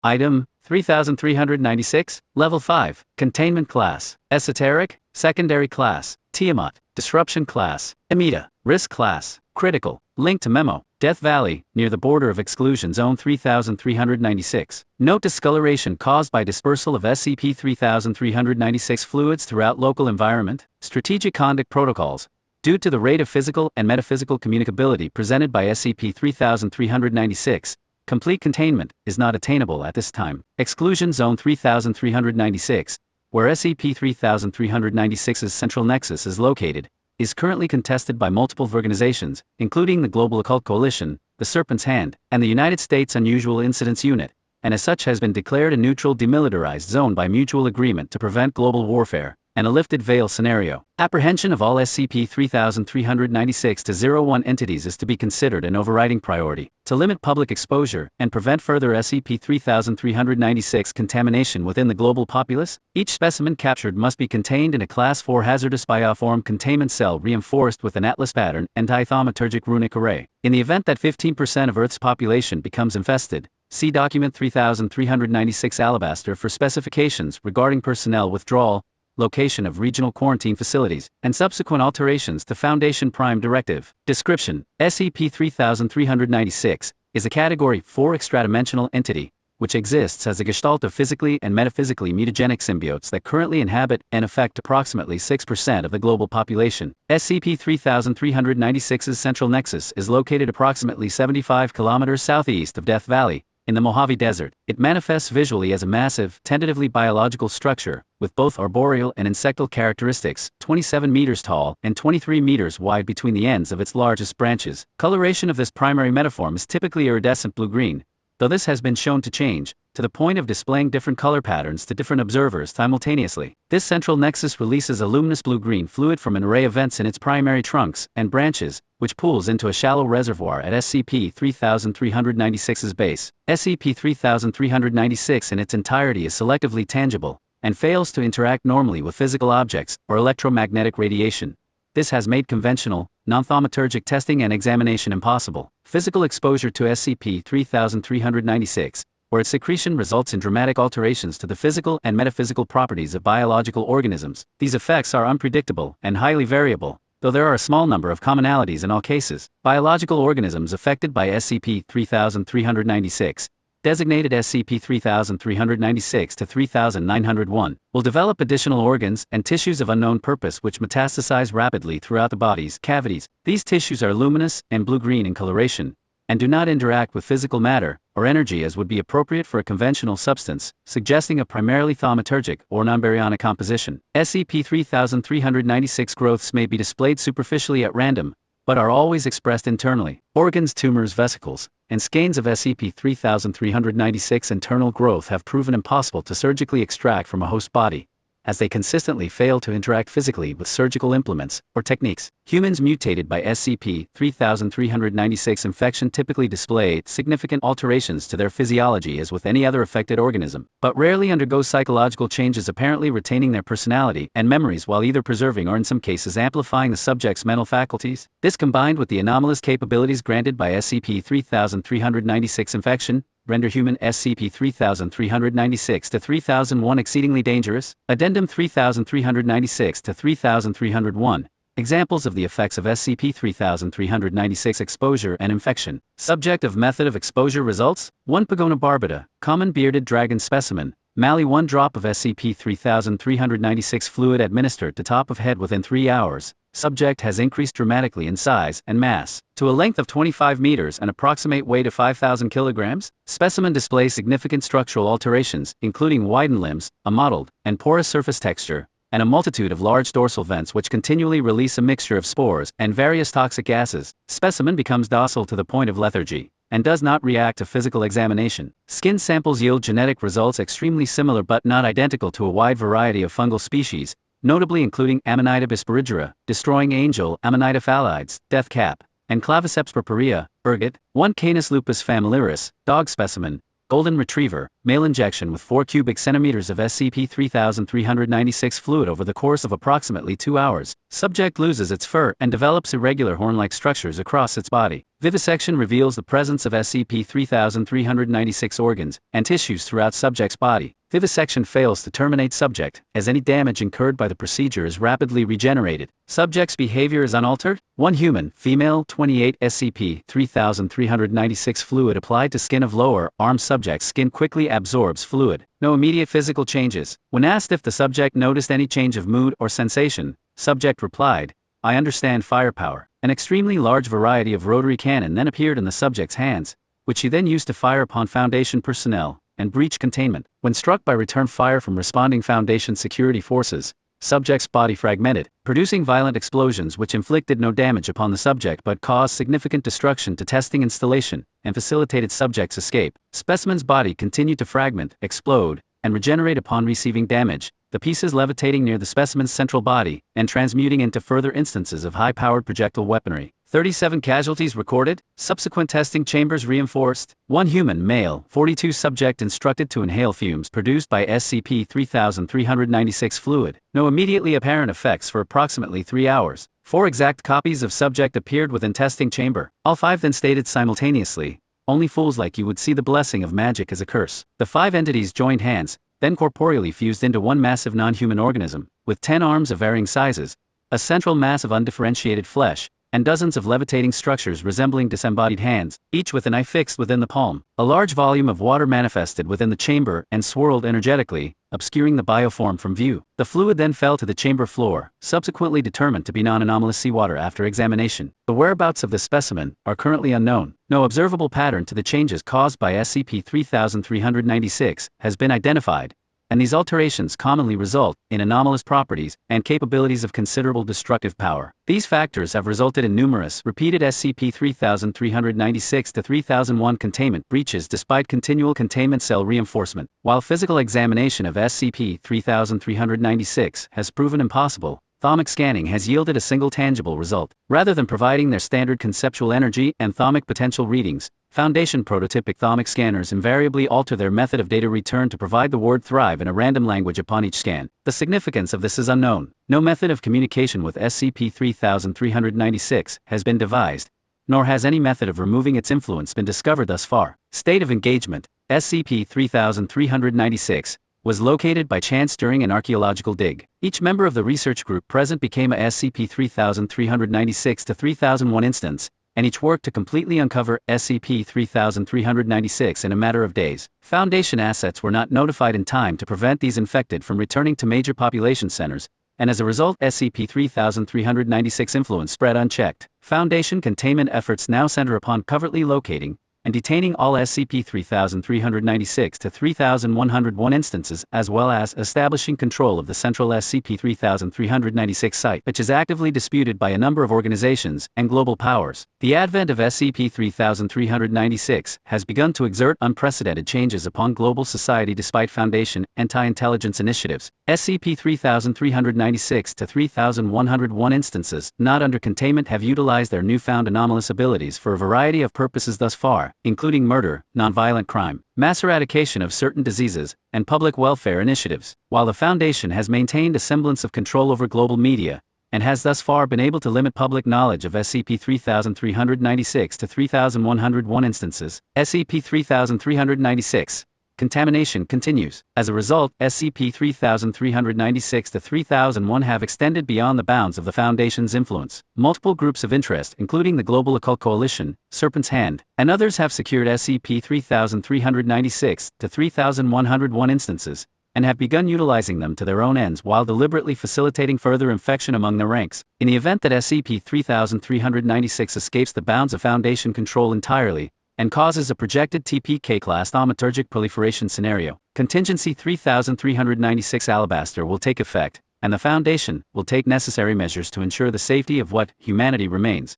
Item 3396, Level 5, Containment Class, Esoteric, Secondary Class, Tiamat, Disruption Class, Amida, Risk Class, Critical, Link to Memo, Death Valley, near the border of Exclusion Zone 3396. Note discoloration caused by dispersal of SCP-3396 fluids throughout local environment, strategic conduct protocols. Due to the rate of physical and metaphysical communicability presented by SCP-3396, complete containment is not attainable at this time. Exclusion Zone 3396, where SCP-3396's central nexus is located, is currently contested by multiple organizations, including the Global Occult Coalition, the Serpent's Hand, and the United States Unusual Incidents Unit, and as such has been declared a neutral demilitarized zone by mutual agreement to prevent global warfare, and a lifted veil scenario. Apprehension of all SCP-3396-01 entities is to be considered an overriding priority. To limit public exposure and prevent further SCP-3396 contamination within the global populace, each specimen captured must be contained in a Class 4 hazardous bioform containment cell reinforced with an Atlas pattern anti-thaumaturgic runic array. In the event that 15% of Earth's population becomes infested, see Document 3396 Alabaster for specifications regarding personnel withdrawal, location of regional quarantine facilities, and subsequent alterations to Foundation Prime Directive. Description: SCP-3396 is a Category 4 extradimensional entity, which exists as a gestalt of physically and metaphysically mutagenic symbiotes that currently inhabit and affect approximately 6% of the global population. SCP-3396's central nexus is located approximately 75 kilometers southeast of Death Valley, in the Mojave Desert. It manifests visually as a massive, tentatively biological structure, with both arboreal and insectal characteristics, 27 meters tall and 23 meters wide between the ends of its largest branches. Coloration of this primary metaform is typically iridescent blue-green, though this has been shown to change, to the point of displaying different color patterns to different observers simultaneously. This central nexus releases a luminous blue-green fluid from an array of vents in its primary trunks and branches, which pools into a shallow reservoir at SCP-3396's base. SCP-3396 in its entirety is selectively tangible, and fails to interact normally with physical objects or electromagnetic radiation. This has made conventional, non-thaumaturgic testing and examination impossible. Physical exposure to SCP-3396, or its secretion, results in dramatic alterations to the physical and metaphysical properties of biological organisms. These effects are unpredictable and highly variable, though there are a small number of commonalities in all cases. Biological organisms affected by SCP-3396, designated SCP-3396-3901, will develop additional organs and tissues of unknown purpose which metastasize rapidly throughout the body's cavities. These tissues are luminous and blue-green in coloration, and do not interact with physical matter or energy as would be appropriate for a conventional substance, suggesting a primarily thaumaturgic or non-baryonic composition. SCP-3396 growths may be displayed superficially at random, but are always expressed internally. Organs, tumors, vesicles, and skeins of SCP-3396 internal growth have proven impossible to surgically extract from a host body, as they consistently fail to interact physically with surgical implements or techniques. Humans mutated by SCP-3396 infection typically display significant alterations to their physiology as with any other affected organism, but rarely undergo psychological changes, apparently retaining their personality and memories while either preserving or in some cases amplifying the subject's mental faculties. This, combined with the anomalous capabilities granted by SCP-3396 infection, render human SCP-3396-3001 exceedingly dangerous. Addendum 3396-3301. Examples of the effects of SCP-3396 exposure and infection. Subject of method of exposure results: 1 Pagona barbata, common bearded dragon specimen. Mali 1 drop of SCP-3396 fluid administered to top of head within 3 hours. Subject has increased dramatically in size and mass, to a length of 25 meters and approximate weight of 5,000 kilograms. Specimen displays significant structural alterations, including widened limbs, a mottled and porous surface texture, and a multitude of large dorsal vents which continually release a mixture of spores and various toxic gases. Specimen becomes docile to the point of lethargy, and does not react to physical examination. Skin samples yield genetic results extremely similar but not identical to a wide variety of fungal species, notably including Amanita bisperigera, destroying angel, Amanita phalides, death cap, and Claviceps purpurea, ergot. 1 Canis lupus familiaris, dog specimen, golden retriever, male injection with 4 cubic centimeters of SCP-3396 fluid over the course of approximately 2 hours. Subject loses its fur and develops irregular horn-like structures across its body. Vivisection reveals the presence of SCP-3396 organs and tissues throughout subject's body. Vivisection fails to terminate subject, as any damage incurred by the procedure is rapidly regenerated. Subject's behavior is unaltered. 1 human, female, 28, SCP-3396 fluid applied to skin of lower arm subject's skin quickly absorbs fluid. No immediate physical changes. When asked if the subject noticed any change of mood or sensation, subject replied, "I understand firepower." An extremely large variety of rotary cannon then appeared in the subject's hands, which he then used to fire upon Foundation personnel and breach containment. When struck by return fire from responding Foundation security forces, subject's body fragmented, producing violent explosions which inflicted no damage upon the subject but caused significant destruction to testing installation and facilitated subject's escape. Specimen's body continued to fragment, explode, and regenerate upon receiving damage, the pieces levitating near the specimen's central body and transmuting into further instances of high-powered projectile weaponry. 37 casualties recorded, subsequent testing chambers reinforced. 1 human, male, 42 subject instructed to inhale fumes produced by SCP-3396 fluid. No immediately apparent effects for approximately 3 hours. 4 exact copies of subject appeared within testing chamber. All 5 then stated simultaneously, "Only fools like you would see the blessing of magic as a curse." The 5 entities joined hands, then corporeally fused into one massive non-human organism, with 10 arms of varying sizes, a central mass of undifferentiated flesh, and dozens of levitating structures resembling disembodied hands, each with an eye fixed within the palm. A large volume of water manifested within the chamber and swirled energetically, obscuring the bioform from view. The fluid then fell to the chamber floor, subsequently determined to be non-anomalous seawater after examination. The whereabouts of the specimen are currently unknown. No observable pattern to the changes caused by SCP-3396 has been identified, and these alterations commonly result in anomalous properties and capabilities of considerable destructive power. These factors have resulted in numerous repeated SCP-3396-3001 containment breaches despite continual containment cell reinforcement. While physical examination of SCP-3396 has proven impossible, thermic scanning has yielded a single tangible result. Rather than providing their standard conceptual energy and thermic potential readings, Foundation prototypic thermic scanners invariably alter their method of data return to provide the word "thrive" in a random language upon each scan. The significance of this is unknown. No method of communication with SCP-3396 has been devised, nor has any method of removing its influence been discovered thus far. State of engagement: SCP-3396 was located by chance during an archaeological dig. Each member of the research group present became a SCP-3396-3001 instance, and each worked to completely uncover SCP-3396 in a matter of days. Foundation assets were not notified in time to prevent these infected from returning to major population centers, and as a result SCP-3396 influence spread unchecked. Foundation containment efforts now center upon covertly locating and detaining all SCP-3396-3101 instances, as well as establishing control of the central SCP-3396 site, which is actively disputed by a number of organizations and global powers. The advent of SCP-3396 has begun to exert unprecedented changes upon global society despite Foundation anti-intelligence initiatives. SCP-3396-3101 instances not under containment have utilized their newfound anomalous abilities for a variety of purposes thus far, including murder, nonviolent crime, mass eradication of certain diseases, and public welfare initiatives. While the Foundation has maintained a semblance of control over global media, and has thus far been able to limit public knowledge of SCP-3396-3101 instances, SCP-3396 contamination continues. As a result, SCP-3396-3001 have extended beyond the bounds of the Foundation's influence. Multiple groups of interest, including the Global Occult Coalition, Serpent's Hand, and others have secured SCP-3396-3101 instances, and have begun utilizing them to their own ends while deliberately facilitating further infection among their ranks. In the event that SCP-3396 escapes the bounds of Foundation control entirely, and causes a projected TPK-class thaumaturgic proliferation scenario, Contingency 3396 Alabaster will take effect, and the Foundation will take necessary measures to ensure the safety of what humanity remains.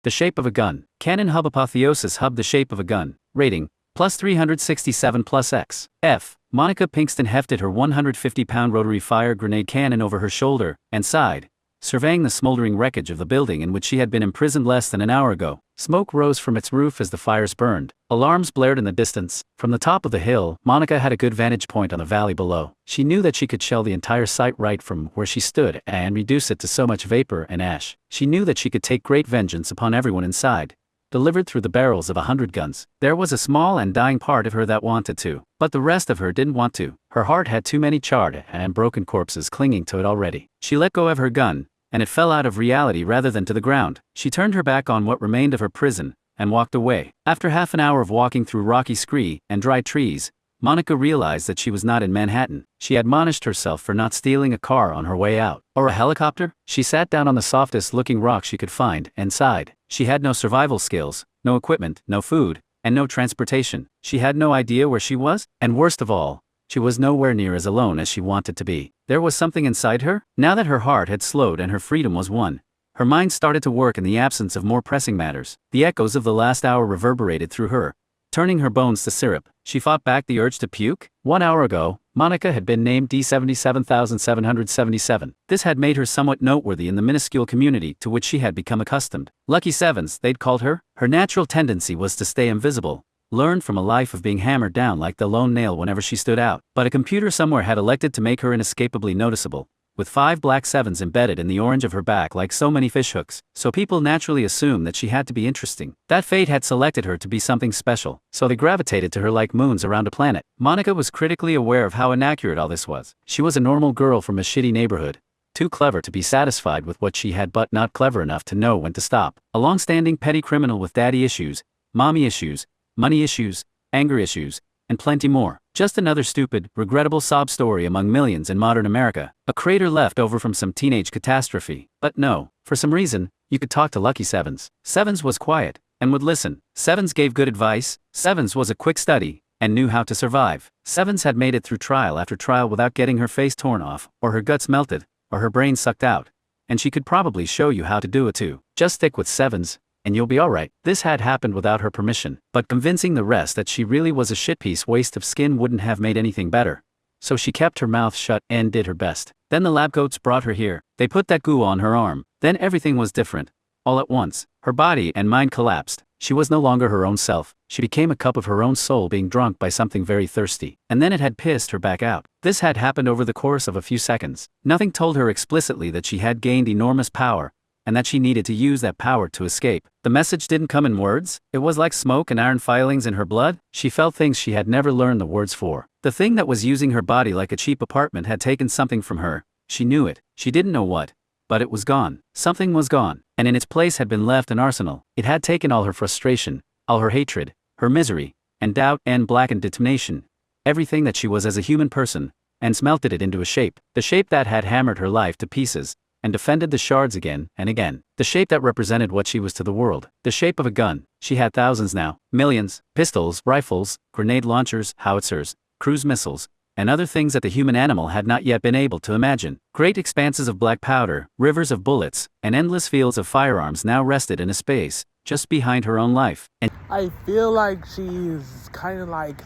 The shape of a gun. Cannon hub Apotheosis hub. The shape of a gun. Rating, plus 367 plus X. F. Monica Pinkston hefted her 150-pound rotary fire grenade cannon over her shoulder and side, surveying the smoldering wreckage of the building in which she had been imprisoned less than an hour ago. Smoke rose from its roof as the fires burned. Alarms blared in the distance. From the top of the hill, Monica had a good vantage point on the valley below. She knew that she could shell the entire site right from where she stood and reduce it to so much vapor and ash. She knew that she could take great vengeance upon everyone inside, delivered through the barrels of 100 guns. There was a small and dying part of her that wanted to, but the rest of her didn't want to. Her heart had too many charred and broken corpses clinging to it already. She let go of her gun, and it fell out of reality rather than to the ground. She turned her back on what remained of her prison, and walked away. After half an hour of walking through rocky scree and dry trees, Monica realized that she was not in Manhattan. She admonished herself for not stealing a car on her way out. Or a helicopter? She sat down on the softest looking rock she could find, and sighed. She had no survival skills, no equipment, no food, and no transportation. She had no idea where she was, and worst of all, she was nowhere near as alone as she wanted to be. There was something inside her. Now that her heart had slowed and her freedom was won, her mind started to work in the absence of more pressing matters. The echoes of the last hour reverberated through her, turning her bones to syrup. She fought back the urge to puke. 1 hour ago, Monica had been named D77,777. This had made her somewhat noteworthy in the minuscule community to which she had become accustomed. Lucky Sevens, they'd called her. Her natural tendency was to stay invisible, learned from a life of being hammered down like the lone nail whenever she stood out. But a computer somewhere had elected to make her inescapably noticeable, with 5 black 7s embedded in the orange of her back like so many fishhooks. So people naturally assumed that she had to be interesting. That fate had selected her to be something special, so they gravitated to her like moons around a planet. Monica was critically aware of how inaccurate all this was. She was a normal girl from a shitty neighborhood, too clever to be satisfied with what she had but not clever enough to know when to stop. A long-standing petty criminal with daddy issues, mommy issues, money issues, anger issues, and plenty more. Just another stupid, regrettable sob story among millions in modern America. A crater left over from some teenage catastrophe. But no, for some reason, you could talk to Lucky Sevens. Sevens was quiet, and would listen. Sevens gave good advice. Sevens was a quick study, and knew how to survive. Sevens had made it through trial after trial without getting her face torn off, or her guts melted, or her brain sucked out. And she could probably show you how to do it too. Just stick with Sevens, and you'll be alright. This had happened without her permission, but convincing the rest that she really was a shitpiece waste of skin wouldn't have made anything better. So she kept her mouth shut and did her best. Then the lab coats brought her here. They put that goo on her arm. Then everything was different. All at once, her body and mind collapsed. She was no longer her own self. She became a cup of her own soul being drunk by something very thirsty. And then it had pissed her back out. This had happened over the course of a few seconds. Nothing told her explicitly that she had gained enormous power, and that she needed to use that power to escape. The message didn't come in words. It was like smoke and iron filings in her blood. She felt things she had never learned the words for. The thing that was using her body like a cheap apartment had taken something from her. She knew it. She didn't know what, but it was gone. Something was gone, and in its place had been left an arsenal. It had taken all her frustration, all her hatred, her misery, and doubt and blackened determination, everything that she was as a human person, and smelted it into a shape. The shape that had hammered her life to pieces, and defended the shards again and again. The shape that represented what she was to the world. The shape of a gun. She had thousands now. Millions. Pistols, rifles, grenade launchers, howitzers, cruise missiles, and other things that the human animal had not yet been able to imagine. Great expanses of black powder, rivers of bullets, and endless fields of firearms now rested in a space just behind her own life. And I feel like she's kind of like,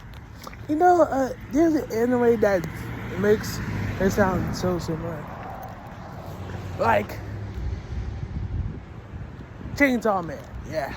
there's an anime that makes it sound so similar. Like Chainsaw Man, yeah.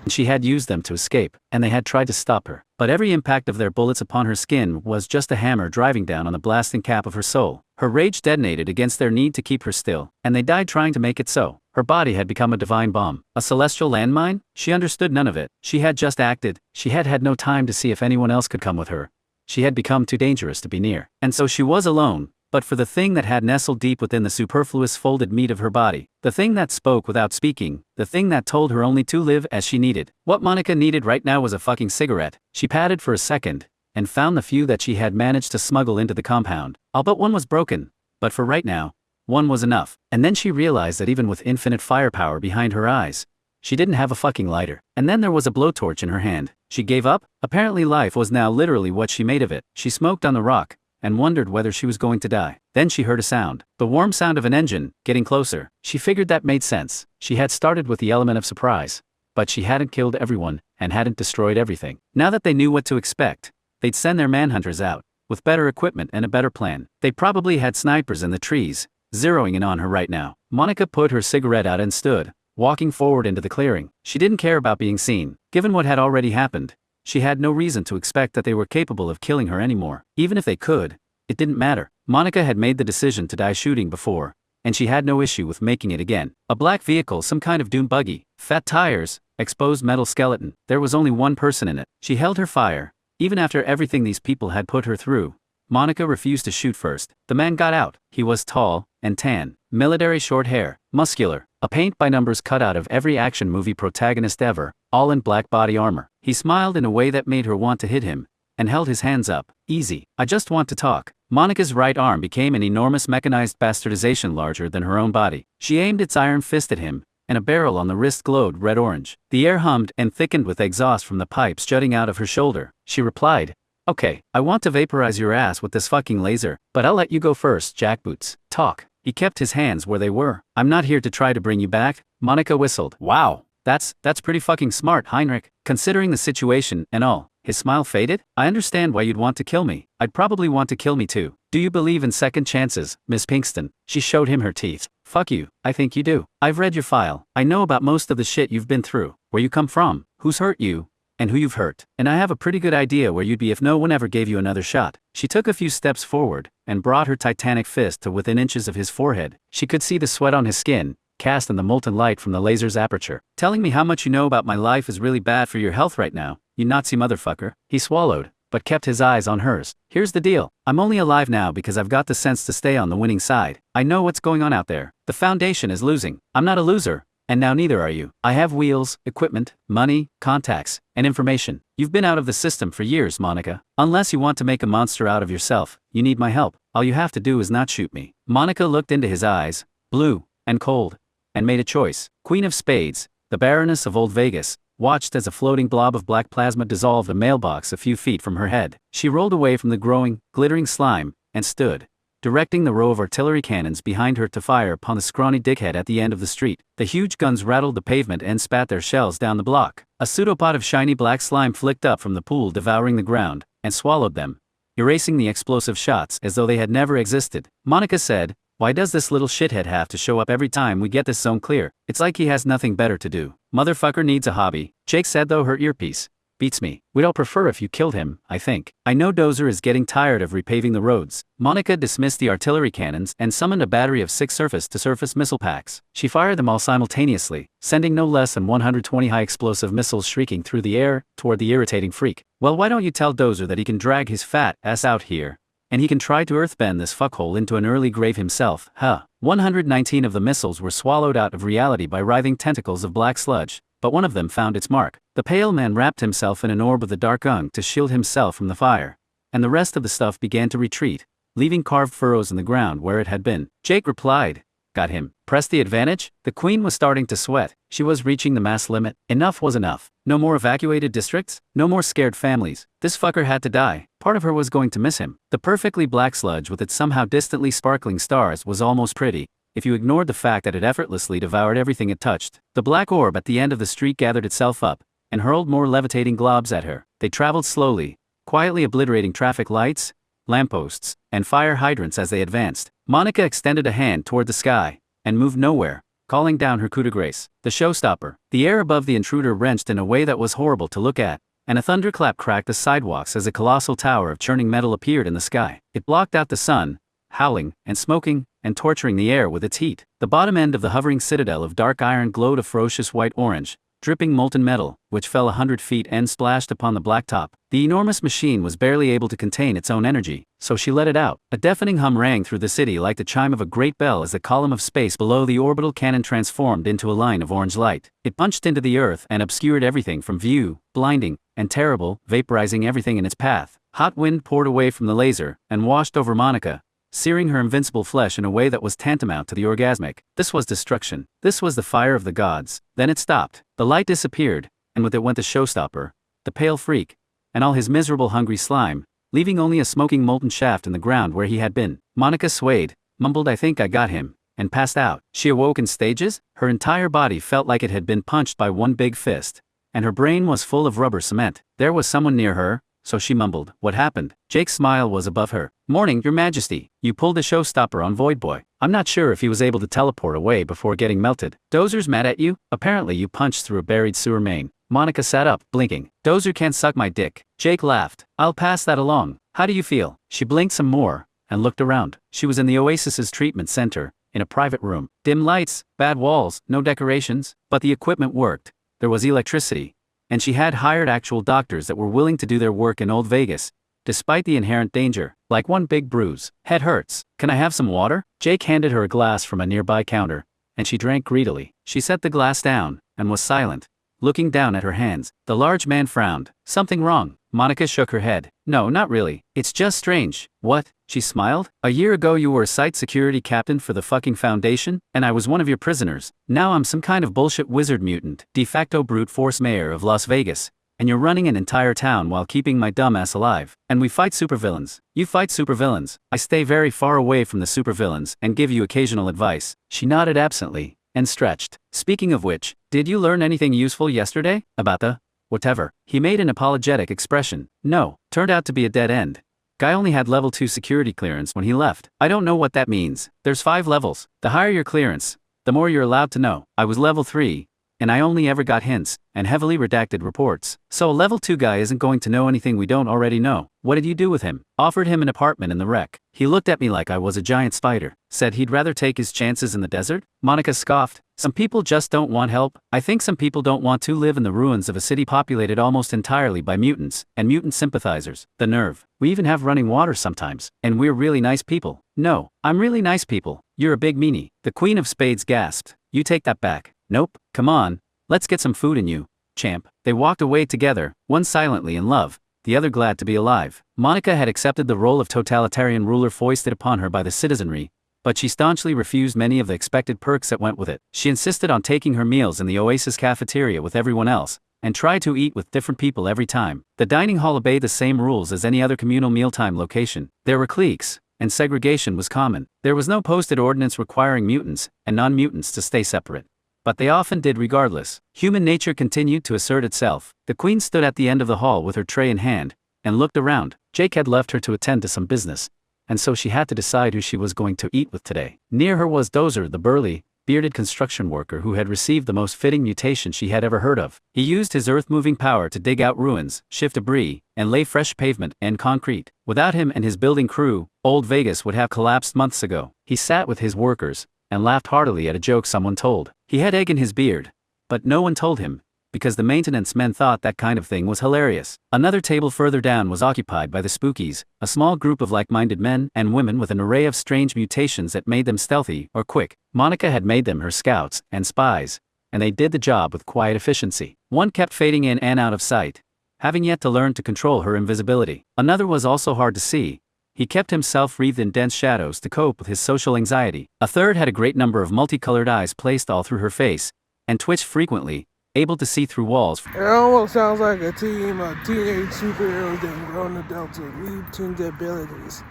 She had used them to escape, and they had tried to stop her. But every impact of their bullets upon her skin was just a hammer driving down on the blasting cap of her soul. Her rage detonated against their need to keep her still, and they died trying to make it so. Her body had become a divine bomb, a celestial landmine. She understood none of it. She had just acted. She had had no time to see if anyone else could come with her. She had become too dangerous to be near. And so she was alone. But for the thing that had nestled deep within the superfluous folded meat of her body, the thing that spoke without speaking, the thing that told her only to live as she needed. What Monica needed right now was a fucking cigarette. She patted for a second, and found the few that she had managed to smuggle into the compound. All but one was broken, but for right now, one was enough. And then she realized that even with infinite firepower behind her eyes, she didn't have a fucking lighter. And then there was a blowtorch in her hand. She gave up. Apparently life was now literally what she made of it. She smoked on the rock, and wondered whether she was going to die. Then she heard a sound. The warm sound of an engine, getting closer. She figured that made sense. She had started with the element of surprise. But she hadn't killed everyone, and hadn't destroyed everything. Now that they knew what to expect, they'd send their manhunters out, with better equipment and a better plan. They probably had snipers in the trees, zeroing in on her right now. Monica put her cigarette out and stood, walking forward into the clearing. She didn't care about being seen. Given what had already happened, she had no reason to expect that they were capable of killing her anymore. Even if they could, it didn't matter. Monica had made the decision to die shooting before, and she had no issue with making it again. A black vehicle, some kind of dune buggy, fat tires, exposed metal skeleton. There was only one person in it. She held her fire. Even after everything these people had put her through, Monica refused to shoot first. The man got out. He was tall and tan, military short hair, muscular, a paint-by-numbers cutout of every action movie protagonist ever, all in black body armor. He smiled in a way that made her want to hit him, and held his hands up. Easy. I just want to talk. Monica's right arm became an enormous mechanized bastardization larger than her own body. She aimed its iron fist at him, and a barrel on the wrist glowed red-orange. The air hummed and thickened with exhaust from the pipes jutting out of her shoulder. She replied, "Okay, I want to vaporize your ass with this fucking laser, but I'll let you go first, jackboots. Talk." He kept his hands where they were. "I'm not here to try to bring you back," Monica whistled. "Wow. That's pretty fucking smart, Heinrich, considering the situation and all." His smile faded. "I understand why you'd want to kill me. I'd probably want to kill me too. Do you believe in second chances, Miss Pinkston?" She showed him her teeth. "Fuck you, I think you do. I've read your file. I know about most of the shit you've been through, where you come from, who's hurt you, and who you've hurt. And I have a pretty good idea where you'd be if no one ever gave you another shot." She took a few steps forward, and brought her titanic fist to within inches of his forehead. She could see the sweat on his skin, cast in the molten light from the laser's aperture. "Telling me how much you know about my life is really bad for your health right now, you Nazi motherfucker." He swallowed, but kept his eyes on hers. "Here's the deal. I'm only alive now because I've got the sense to stay on the winning side. I know what's going on out there. The Foundation is losing. I'm not a loser, and now neither are you. I have wheels, equipment, money, contacts, and information. You've been out of the system for years, Monica. Unless you want to make a monster out of yourself, you need my help. All you have to do is not shoot me." Monica looked into his eyes, blue and cold, and made a choice. Queen of Spades, the Baroness of Old Vegas, watched as a floating blob of black plasma dissolved a mailbox a few feet from her head. She rolled away from the growing, glittering slime, and stood, directing the row of artillery cannons behind her to fire upon the scrawny dickhead at the end of the street. The huge guns rattled the pavement and spat their shells down the block. A pseudopod of shiny black slime flicked up from the pool, devouring the ground, and swallowed them, erasing the explosive shots as though they had never existed. Monica said, "Why does this little shithead have to show up every time we get this zone clear? It's like he has nothing better to do. Motherfucker needs a hobby." Jake said though her earpiece. "Beats me. We'd all prefer if you killed him, I think. I know Dozer is getting tired of repaving the roads." Monica dismissed the artillery cannons and summoned a battery of 6 surface-to-surface missile packs. She fired them all simultaneously, sending no less than 120 high-explosive missiles shrieking through the air toward the irritating freak. "Well, why don't you tell Dozer that he can drag his fat ass out here, and he can try to earthbend this fuckhole into an early grave himself, huh?" 119 of the missiles were swallowed out of reality by writhing tentacles of black sludge, but one of them found its mark. The pale man wrapped himself in an orb of the dark ung to shield himself from the fire, and the rest of the stuff began to retreat, leaving carved furrows in the ground where it had been. Jake replied, "Got him. Press the advantage?" The queen was starting to sweat. She was reaching the mass limit. Enough was enough. No more evacuated districts, no more scared families. This fucker had to die. Part of her was going to miss him. The perfectly black sludge with its somehow distantly sparkling stars was almost pretty, if you ignored the fact that it effortlessly devoured everything it touched. The black orb at the end of the street gathered itself up, and hurled more levitating globs at her. They traveled slowly, quietly obliterating traffic lights, lampposts, and fire hydrants as they advanced. Monica extended a hand toward the sky, and moved nowhere, calling down her coup de grace, the showstopper. The air above the intruder wrenched in a way that was horrible to look at, and a thunderclap cracked the sidewalks as a colossal tower of churning metal appeared in the sky. It blocked out the sun, howling, and smoking, and torturing the air with its heat. The bottom end of the hovering citadel of dark iron glowed a ferocious white-orange, dripping molten metal, which fell 100 feet and splashed upon the blacktop. The enormous machine was barely able to contain its own energy, so she let it out. A deafening hum rang through the city like the chime of a great bell as the column of space below the orbital cannon transformed into a line of orange light. It punched into the earth and obscured everything from view, blinding, and terrible, vaporizing everything in its path. Hot wind poured away from the laser and washed over Monica, searing her invincible flesh in a way that was tantamount to the orgasmic. This was destruction. This was the fire of the gods. Then it stopped. The light disappeared, and with it went the showstopper, the pale freak, and all his miserable hungry slime, leaving only a smoking molten shaft in the ground where he had been. Monica swayed, mumbled "I think I got him," and passed out. She awoke in stages. Her entire body felt like it had been punched by one big fist, and her brain was full of rubber cement. There was someone near her, so she mumbled, "What happened?" Jake's smile was above her. "Morning, Your Majesty. You pulled a showstopper on Void Boy. I'm not sure if he was able to teleport away before getting melted. Dozer's mad at you? Apparently you punched through a buried sewer main." Monica sat up, blinking. "Dozer can't suck my dick." Jake laughed. "I'll pass that along. How do you feel?" She blinked some more and looked around. She was in the Oasis's treatment center, in a private room. Dim lights, bad walls, no decorations, but the equipment worked. There was electricity, and she had hired actual doctors that were willing to do their work in Old Vegas, despite the inherent danger, like one big bruise. "Head hurts. Can I have some water?" Jake handed her a glass from a nearby counter, and she drank greedily. She set the glass down, and was silent, looking down at her hands. The large man frowned. "Something wrong?" Monica shook her head. "No, not really. It's just strange." "What?" She smiled. "A year ago you were a site security captain for the fucking Foundation, and I was one of your prisoners. Now I'm some kind of bullshit wizard mutant, de facto brute force mayor of Las Vegas, and you're running an entire town while keeping my dumbass alive. And we fight supervillains. You fight supervillains. I stay very far away from the supervillains and give you occasional advice." She nodded absently and stretched. "Speaking of which, did you learn anything useful yesterday? About the whatever?" He made an apologetic expression. "No, turned out to be a dead end. Guy only had level 2 security clearance when he left." "I don't know what that means. There's 5 levels. The higher your clearance, the more you're allowed to know. I was level 3, and I only ever got hints and heavily redacted reports. So a level 2 guy isn't going to know anything we don't already know." "What did you do with him?" "Offered him an apartment in the wreck. He looked at me like I was a giant spider. Said he'd rather take his chances in the desert." Monica scoffed. "Some people just don't want help. I think some people don't want to live in the ruins of a city populated almost entirely by mutants and mutant sympathizers. The nerve. We even have running water sometimes. And we're really nice people." "No, I'm really nice people. You're a big meanie." The Queen of Spades gasped. "You take that back." "Nope. Come on. Let's get some food in you, champ." They walked away together, one silently in love, the other glad to be alive. Monica had accepted the role of totalitarian ruler foisted upon her by the citizenry, but she staunchly refused many of the expected perks that went with it. She insisted on taking her meals in the Oasis cafeteria with everyone else, and tried to eat with different people every time. The dining hall obeyed the same rules as any other communal mealtime location. There were cliques, and segregation was common. There was no posted ordinance requiring mutants and non-mutants to stay separate, but they often did regardless. Human nature continued to assert itself. The Queen stood at the end of the hall with her tray in hand, and looked around. Jake had left her to attend to some business, and so she had to decide who she was going to eat with today. Near her was Dozer, the burly, bearded construction worker who had received the most fitting mutation she had ever heard of. He used his earth-moving power to dig out ruins, shift debris, and lay fresh pavement and concrete. Without him and his building crew, Old Vegas would have collapsed months ago. He sat with his workers, and laughed heartily at a joke someone told. He had egg in his beard, but no one told him, because the maintenance men thought that kind of thing was hilarious. Another table further down was occupied by the Spookies, a small group of like-minded men and women with an array of strange mutations that made them stealthy or quick. Monica had made them her scouts and spies, and they did the job with quiet efficiency. One kept fading in and out of sight, having yet to learn to control her invisibility. Another was also hard to see. He kept himself wreathed in dense shadows to cope with his social anxiety. A third had a great number of multicolored eyes placed all through her face, and twitched frequently, able to see through walls. It almost sounds like a team of teenage superheroes and grown adults with mutant abilities.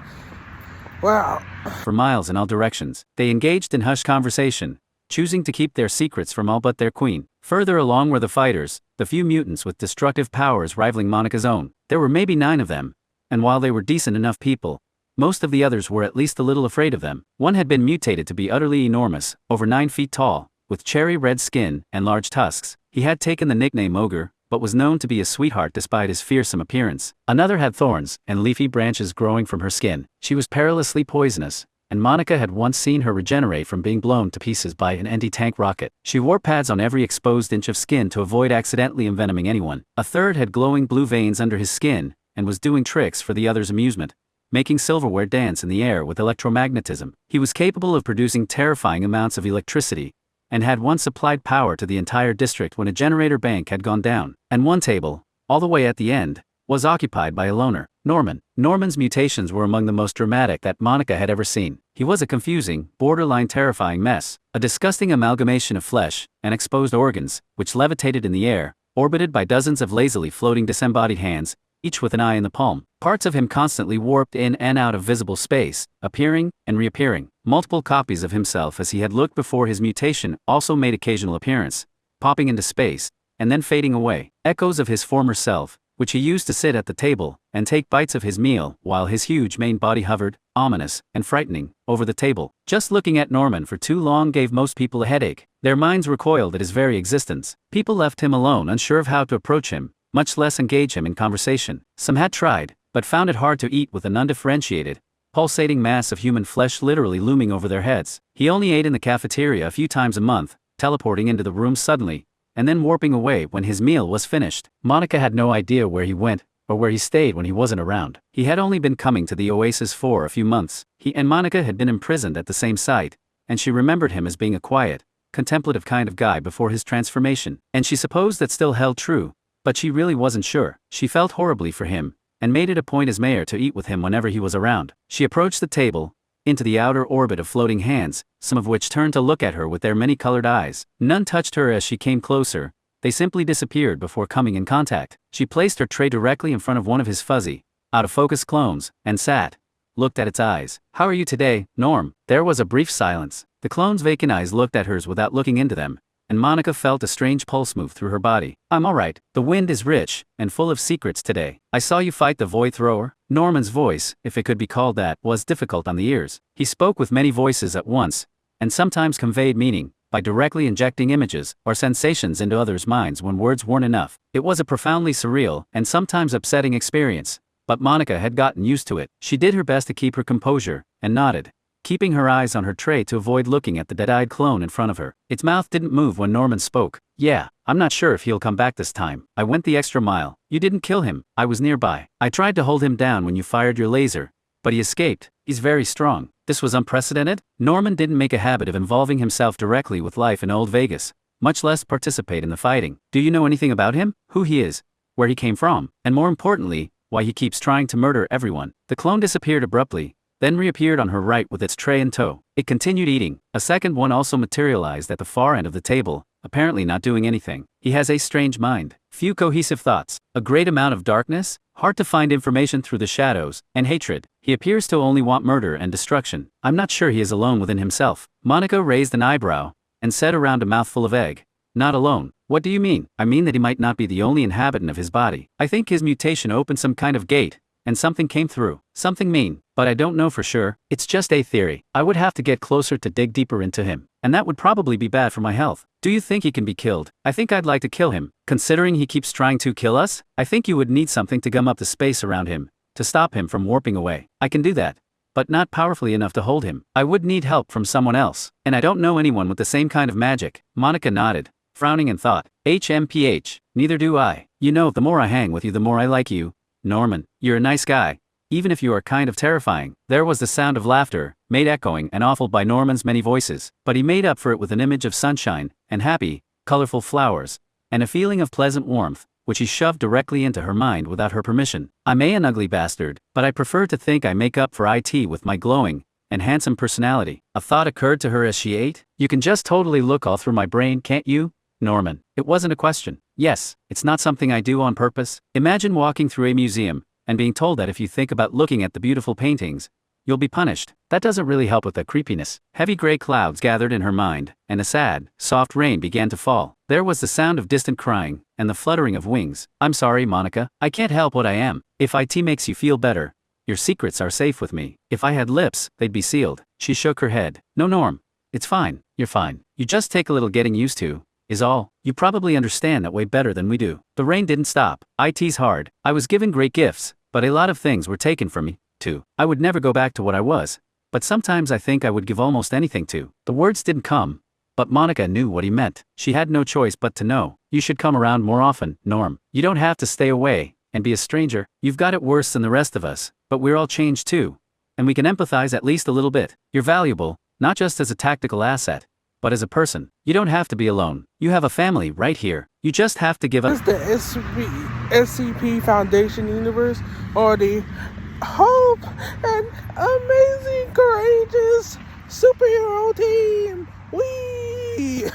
Wow. For miles in all directions. They engaged in hushed conversation, choosing to keep their secrets from all but their queen. Further along were the fighters, the few mutants with destructive powers rivaling Monica's own. There were maybe 9 of them, and while they were decent enough people, most of the others were at least a little afraid of them. One had been mutated to be utterly enormous, over 9 feet tall, with cherry red skin and large tusks. He had taken the nickname Ogre, but was known to be a sweetheart despite his fearsome appearance. Another had thorns and leafy branches growing from her skin. She was perilously poisonous, and Monica had once seen her regenerate from being blown to pieces by an anti-tank rocket. She wore pads on every exposed inch of skin to avoid accidentally envenoming anyone. A third had glowing blue veins under his skin, and was doing tricks for the others' amusement, making silverware dance in the air with electromagnetism. He was capable of producing terrifying amounts of electricity, and had once supplied power to the entire district when a generator bank had gone down. And one table, all the way at the end, was occupied by a loner, Norman. Norman's mutations were among the most dramatic that Monica had ever seen. He was a confusing, borderline terrifying mess, a disgusting amalgamation of flesh and exposed organs, which levitated in the air, orbited by dozens of lazily floating disembodied hands, each with an eye in the palm. Parts of him constantly warped in and out of visible space, appearing and reappearing. Multiple copies of himself as he had looked before his mutation also made occasional appearance, popping into space, and then fading away. Echoes of his former self, which he used to sit at the table and take bites of his meal while his huge main body hovered, ominous and frightening, over the table. Just looking at Norman for too long gave most people a headache. Their minds recoiled at his very existence. People left him alone, unsure of how to approach him, much less engage him in conversation. Some had tried, but found it hard to eat with an undifferentiated, pulsating mass of human flesh literally looming over their heads. He only ate in the cafeteria a few times a month, teleporting into the room suddenly, and then warping away when his meal was finished. Monica had no idea where he went, or where he stayed when he wasn't around. He had only been coming to the Oasis for a few months. He and Monica had been imprisoned at the same site, and she remembered him as being a quiet, contemplative kind of guy before his transformation. And she supposed that still held true, but she really wasn't sure. She felt horribly for him, and made it a point as mayor to eat with him whenever he was around. She approached the table, into the outer orbit of floating hands, some of which turned to look at her with their many-colored eyes. None touched her as she came closer, they simply disappeared before coming in contact. She placed her tray directly in front of one of his fuzzy, out-of-focus clones, and sat, looked at its eyes. "How are you today, Norm?" There was a brief silence. The clone's vacant eyes looked at hers without looking into them, and Monica felt a strange pulse move through her body. "I'm alright. The wind is rich and full of secrets today. I saw you fight the Void Thrower." Norman's voice, if it could be called that, was difficult on the ears. He spoke with many voices at once, and sometimes conveyed meaning by directly injecting images or sensations into others' minds when words weren't enough. It was a profoundly surreal and sometimes upsetting experience, but Monica had gotten used to it. She did her best to keep her composure, and nodded, keeping her eyes on her tray to avoid looking at the dead-eyed clone in front of her. Its mouth didn't move when Norman spoke. "Yeah, I'm not sure if he'll come back this time. I went the extra mile. You didn't kill him. I was nearby. I tried to hold him down when you fired your laser, but he escaped. He's very strong." This was unprecedented. Norman didn't make a habit of involving himself directly with life in Old Vegas, much less participate in the fighting. "Do you know anything about him? Who he is? Where he came from? And more importantly, why he keeps trying to murder everyone?" The clone disappeared abruptly, then reappeared on her right with its tray in tow. It continued eating. A second one also materialized at the far end of the table, apparently not doing anything. "He has a strange mind. Few cohesive thoughts. A great amount of darkness, hard to find information through the shadows, and hatred. He appears to only want murder and destruction. I'm not sure he is alone within himself." Monica raised an eyebrow, and said around a mouthful of egg, "Not alone. What do you mean?" "I mean that he might not be the only inhabitant of his body. I think his mutation opened some kind of gate, and something came through. Something mean, but I don't know for sure. It's just a theory. I would have to get closer to dig deeper into him, and that would probably be bad for my health." "Do you think he can be killed?" "I think I'd like to kill him. Considering he keeps trying to kill us, I think you would need something to gum up the space around him, to stop him from warping away. I can do that, but not powerfully enough to hold him. I would need help from someone else, and I don't know anyone with the same kind of magic." Monica nodded, frowning in thought. "HMPH, neither do I. You know, the more I hang with you the more I like you, Norman. You're a nice guy, even if you are kind of terrifying." There was the sound of laughter, made echoing and awful by Norman's many voices, but he made up for it with an image of sunshine, and happy, colorful flowers, and a feeling of pleasant warmth, which he shoved directly into her mind without her permission. "I'm an ugly bastard, but I prefer to think I make up for it with my glowing and handsome personality." A thought occurred to her as she ate. "You can just totally look all through my brain, can't you, Norman?" It wasn't a question. "Yes, it's not something I do on purpose." Imagine walking through a museum, and being told that if you think about looking at the beautiful paintings, you'll be punished. That doesn't really help with the creepiness. Heavy gray clouds gathered in her mind, and a sad, soft rain began to fall. There was the sound of distant crying, and the fluttering of wings. "I'm sorry, Monica. I can't help what I am. If it makes you feel better, your secrets are safe with me. If I had lips, they'd be sealed." She shook her head. "No, Norm. It's fine. You're fine. You just take a little getting used to, is all. You probably understand that way better than we do." The rain didn't stop. "It's hard. I was given great gifts, but a lot of things were taken from me, too. I would never go back to what I was, but sometimes I think I would give almost anything to." The words didn't come, but Monica knew what he meant. She had no choice but to know. "You should come around more often, Norm. You don't have to stay away and be a stranger. You've got it worse than the rest of us, but we're all changed too, and we can empathize at least a little bit. You're valuable, not just as a tactical asset, but as a person. You don't have to be alone. You have a family right here. You just have to give up." It's the SCP Foundation universe, or the Hope and Amazing Courageous Superhero Team. Wee!